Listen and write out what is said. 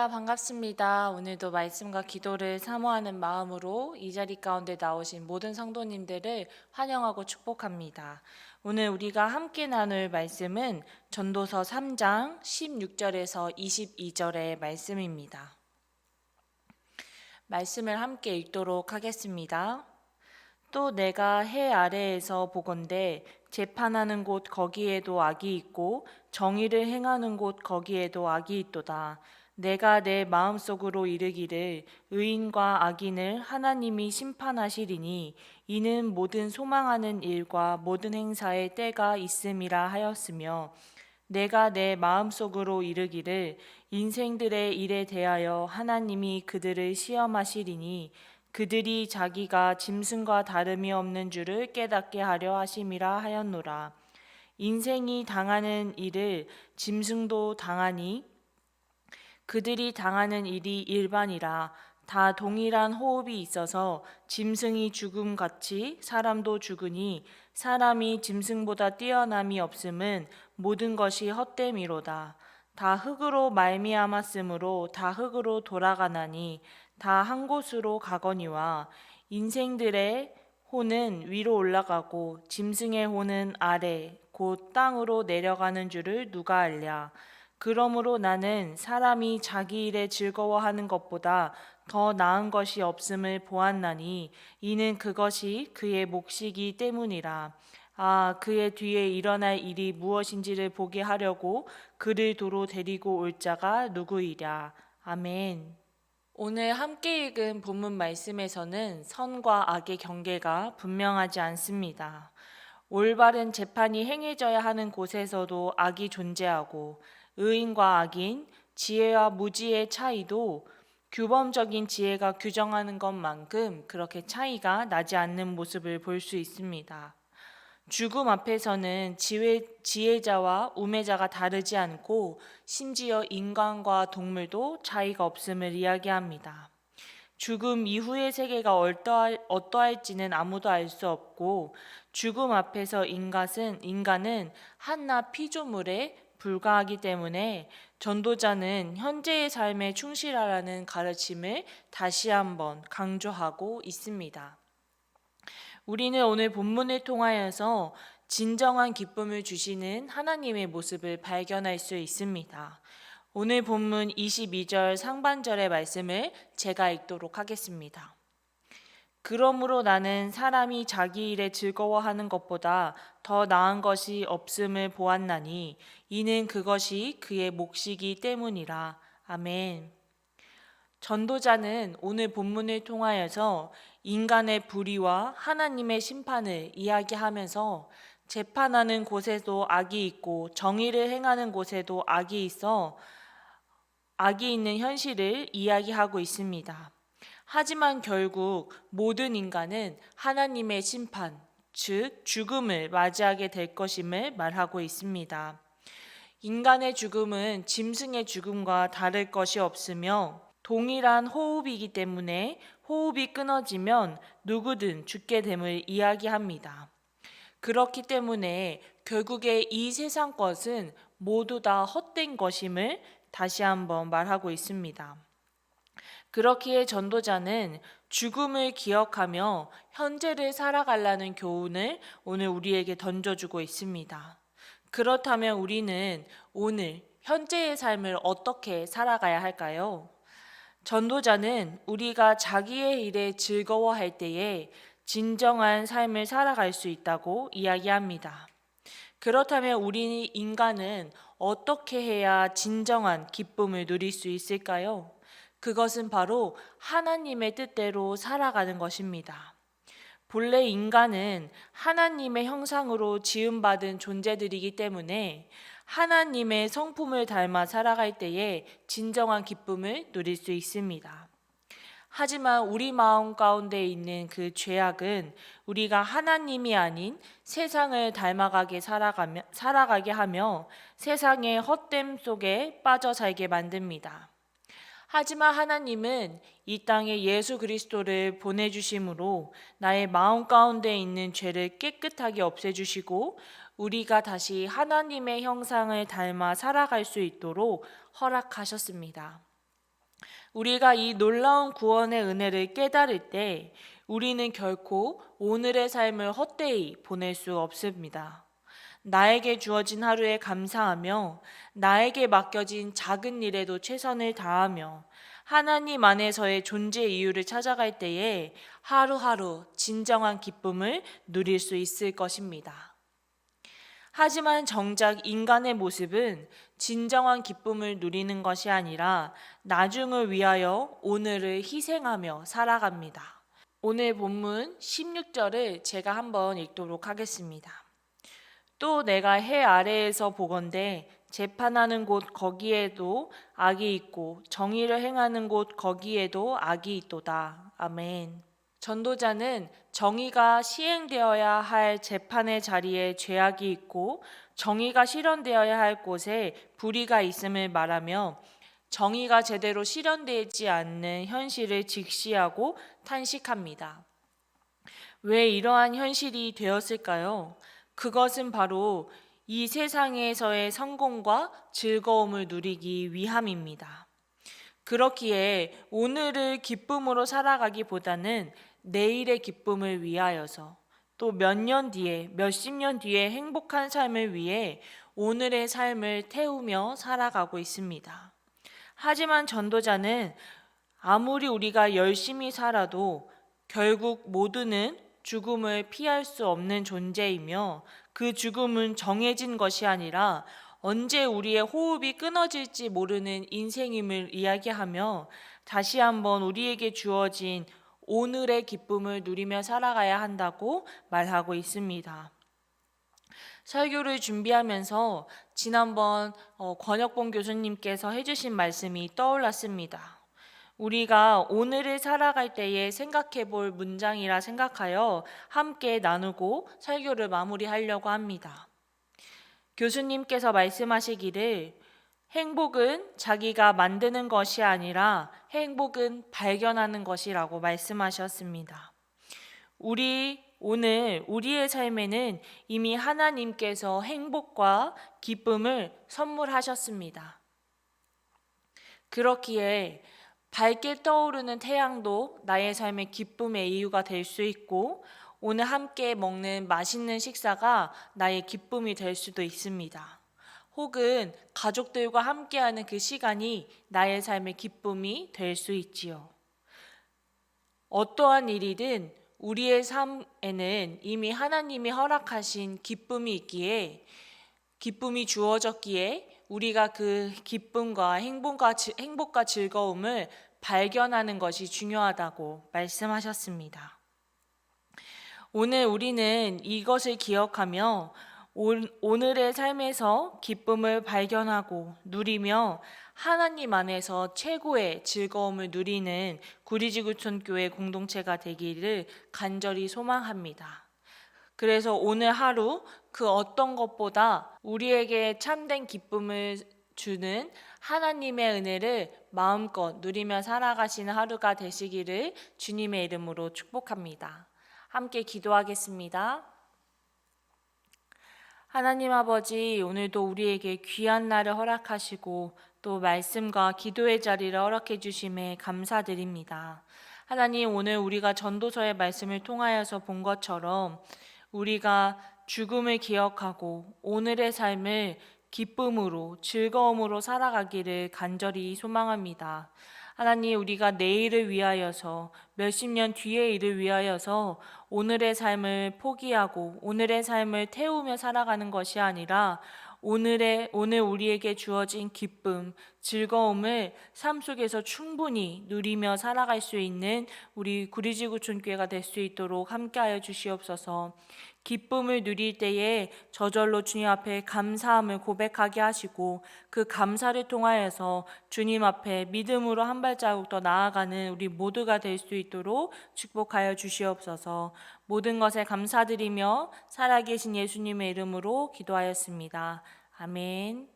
할렐루야, 반갑습니다. 오늘도 말씀과 기도를 사모하는 마음으로 이 자리 가운데 나오신 모든 성도님들을 환영하고 축복합니다. 오늘 우리가 함께 나눌 말씀은 전도서 3장 16절에서 22절의 말씀입니다. 말씀을 함께 읽도록 하겠습니다. 또 내가 해 아래에서 보건대 재판하는 곳 거기에도 악이 있고 정의를 행하는 곳 거기에도 악이 있도다. 내가 내 마음속으로 이르기를 의인과 악인을 하나님이 심판하시리니 이는 모든 소망하는 일과 모든 행사에 때가 있음이라 하였으며, 내가 내 마음속으로 이르기를 인생들의 일에 대하여 하나님이 그들을 시험하시리니 그들이 자기가 짐승과 다름이 없는 줄을 깨닫게 하려 하심이라 하였노라. 인생이 당하는 일을 짐승도 당하니 그들이 당하는 일이 일반이라. 다 동일한 호흡이 있어서 짐승이 죽음같이 사람도 죽으니 사람이 짐승보다 뛰어남이 없음은 모든 것이 헛됨이로다. 다 흙으로 말미암았으므로 다 흙으로 돌아가나니 다 한 곳으로 가거니와 인생들의 호는 위로 올라가고 짐승의 호는 아래 곧 땅으로 내려가는 줄을 누가 알랴. 그러므로 나는 사람이 자기 일에 즐거워하는 것보다 더 나은 것이 없음을 보았나니 이는 그것이 그의 몫이기 때문이라. 그의 뒤에 일어날 일이 무엇인지를 보게 하려고 그를 도로 데리고 올 자가 누구이랴. 아멘. 오늘 함께 읽은 본문 말씀에서는 선과 악의 경계가 분명하지 않습니다. 올바른 재판이 행해져야 하는 곳에서도 악이 존재하고 의인과 악인, 지혜와 무지의 차이도 규범적인 지혜가 규정하는 것만큼 그렇게 차이가 나지 않는 모습을 볼 수 있습니다. 죽음 앞에서는 지혜자와 우매자가 다르지 않고 심지어 인간과 동물도 차이가 없음을 이야기합니다. 죽음 이후의 세계가 어떠할지는 아무도 알 수 없고 죽음 앞에서 인간은 한낱 피조물에 불과하기 때문에 전도자는 현재의 삶에 충실하라는 가르침을 다시 한번 강조하고 있습니다. 우리는 오늘 본문을 통하여서 진정한 기쁨을 주시는 하나님의 모습을 발견할 수 있습니다. 오늘 본문 22절 상반절의 말씀을 제가 읽도록 하겠습니다. 그러므로 나는 사람이 자기 일에 즐거워하는 것보다 더 나은 것이 없음을 보았나니 이는 그것이 그의 몫이기 때문이라. 아멘. 전도자는 오늘 본문을 통하여서 인간의 불의와 하나님의 심판을 이야기하면서 재판하는 곳에도 악이 있고 정의를 행하는 곳에도 악이 있어 악이 있는 현실을 이야기하고 있습니다. 하지만 결국 모든 인간은 하나님의 심판, 즉 죽음을 맞이하게 될 것임을 말하고 있습니다. 인간의 죽음은 짐승의 죽음과 다를 것이 없으며 동일한 호흡이기 때문에 호흡이 끊어지면 누구든 죽게 됨을 이야기합니다. 그렇기 때문에 결국에 이 세상 것은 모두 다 헛된 것임을 다시 한번 말하고 있습니다. 그렇기에 전도자는 죽음을 기억하며 현재를 살아가려는 교훈을 오늘 우리에게 던져주고 있습니다. 그렇다면 우리는 오늘 현재의 삶을 어떻게 살아가야 할까요? 전도자는 우리가 자기의 일에 즐거워할 때에 진정한 삶을 살아갈 수 있다고 이야기합니다. 그렇다면 우리 인간은 어떻게 해야 진정한 기쁨을 누릴 수 있을까요? 그것은 바로 하나님의 뜻대로 살아가는 것입니다. 본래 인간은 하나님의 형상으로 지음받은 존재들이기 때문에 하나님의 성품을 닮아 살아갈 때에 진정한 기쁨을 누릴 수 있습니다. 하지만 우리 마음 가운데 있는 그 죄악은 우리가 하나님이 아닌 세상을 닮아가게 살아가게 하며 세상의 헛됨 속에 빠져 살게 만듭니다. 하지만 하나님은 이 땅에 예수 그리스도를 보내주심으로 나의 마음 가운데 있는 죄를 깨끗하게 없애주시고 우리가 다시 하나님의 형상을 닮아 살아갈 수 있도록 허락하셨습니다. 우리가 이 놀라운 구원의 은혜를 깨달을 때 우리는 결코 오늘의 삶을 헛되이 보낼 수 없습니다. 나에게 주어진 하루에 감사하며 나에게 맡겨진 작은 일에도 최선을 다하며 하나님 안에서의 존재 이유를 찾아갈 때에 하루하루 진정한 기쁨을 누릴 수 있을 것입니다. 하지만 정작 인간의 모습은 진정한 기쁨을 누리는 것이 아니라 나중을 위하여 오늘을 희생하며 살아갑니다. 오늘 본문 16절을 제가 한번 읽도록 하겠습니다. 또 내가 해 아래에서 보건대 재판하는 곳 거기에도 악이 있고 정의를 행하는 곳 거기에도 악이 있도다. 아멘. 전도자는 정의가 시행되어야 할 재판의 자리에 죄악이 있고 정의가 실현되어야 할 곳에 불의가 있음을 말하며 정의가 제대로 실현되지 않는 현실을 직시하고 탄식합니다. 왜 이러한 현실이 되었을까요? 그것은 바로 이 세상에서의 성공과 즐거움을 누리기 위함입니다. 그렇기에 오늘을 기쁨으로 살아가기보다는 내일의 기쁨을 위하여서 또 몇 년 뒤에, 몇십 년 뒤에 행복한 삶을 위해 오늘의 삶을 태우며 살아가고 있습니다. 하지만 전도자는 아무리 우리가 열심히 살아도 결국 모두는 죽음을 피할 수 없는 존재이며 그 죽음은 정해진 것이 아니라 언제 우리의 호흡이 끊어질지 모르는 인생임을 이야기하며 다시 한번 우리에게 주어진 오늘의 기쁨을 누리며 살아가야 한다고 말하고 있습니다. 설교를 준비하면서 지난번 권혁봉 교수님께서 해주신 말씀이 떠올랐습니다. 우리가 오늘을 살아갈 때에 생각해 볼 문장이라 생각하여 함께 나누고 설교를 마무리하려고 합니다. 교수님께서 말씀하시기를 행복은 자기가 만드는 것이 아니라 행복은 발견하는 것이라고 말씀하셨습니다. 오늘 우리의 삶에는 이미 하나님께서 행복과 기쁨을 선물하셨습니다. 그렇기에 밝게 떠오르는 태양도 나의 삶의 기쁨의 이유가 될 수 있고 오늘 함께 먹는 맛있는 식사가 나의 기쁨이 될 수도 있습니다. 혹은 가족들과 함께하는 그 시간이 나의 삶의 기쁨이 될 수 있지요. 어떠한 일이든 우리의 삶에는 이미 하나님이 허락하신 기쁨이 있기에 기쁨이 주어졌기에 우리가 그 기쁨과 행복과 즐거움을 발견하는 것이 중요하다고 말씀하셨습니다. 오늘 우리는 이것을 기억하며 오늘의 삶에서 기쁨을 발견하고 누리며 하나님 안에서 최고의 즐거움을 누리는 구리지구촌교회 공동체가 되기를 간절히 소망합니다. 그래서 오늘 하루 그 어떤 것보다 우리에게 참된 기쁨을 주는 하나님의 은혜를 마음껏 누리며 살아가시는 하루가 되시기를 주님의 이름으로 축복합니다. 함께 기도하겠습니다. 하나님 아버지, 오늘도 우리에게 귀한 날을 허락하시고 또 말씀과 기도의 자리를 허락해 주심에 감사드립니다. 하나님, 오늘 우리가 전도서의 말씀을 통하여서 본 것처럼 우리가 죽음을 기억하고 오늘의 삶을 기쁨으로 즐거움으로 살아가기를 간절히 소망합니다. 하나님, 우리가 내일을 위하여서 몇십 년 뒤의 일을 위하여서 오늘의 삶을 포기하고 오늘의 삶을 태우며 살아가는 것이 아니라 오늘 우리에게 주어진 기쁨, 즐거움을 삶 속에서 충분히 누리며 살아갈 수 있는 우리 구리지구촌교회가 될 수 있도록 함께하여 주시옵소서. 기쁨을 누릴 때에 저절로 주님 앞에 감사함을 고백하게 하시고 그 감사를 통하여서 주님 앞에 믿음으로 한 발자국 더 나아가는 우리 모두가 될 수 있도록 축복하여 주시옵소서. 모든 것에 감사드리며 살아계신 예수님의 이름으로 기도하였습니다. 아멘.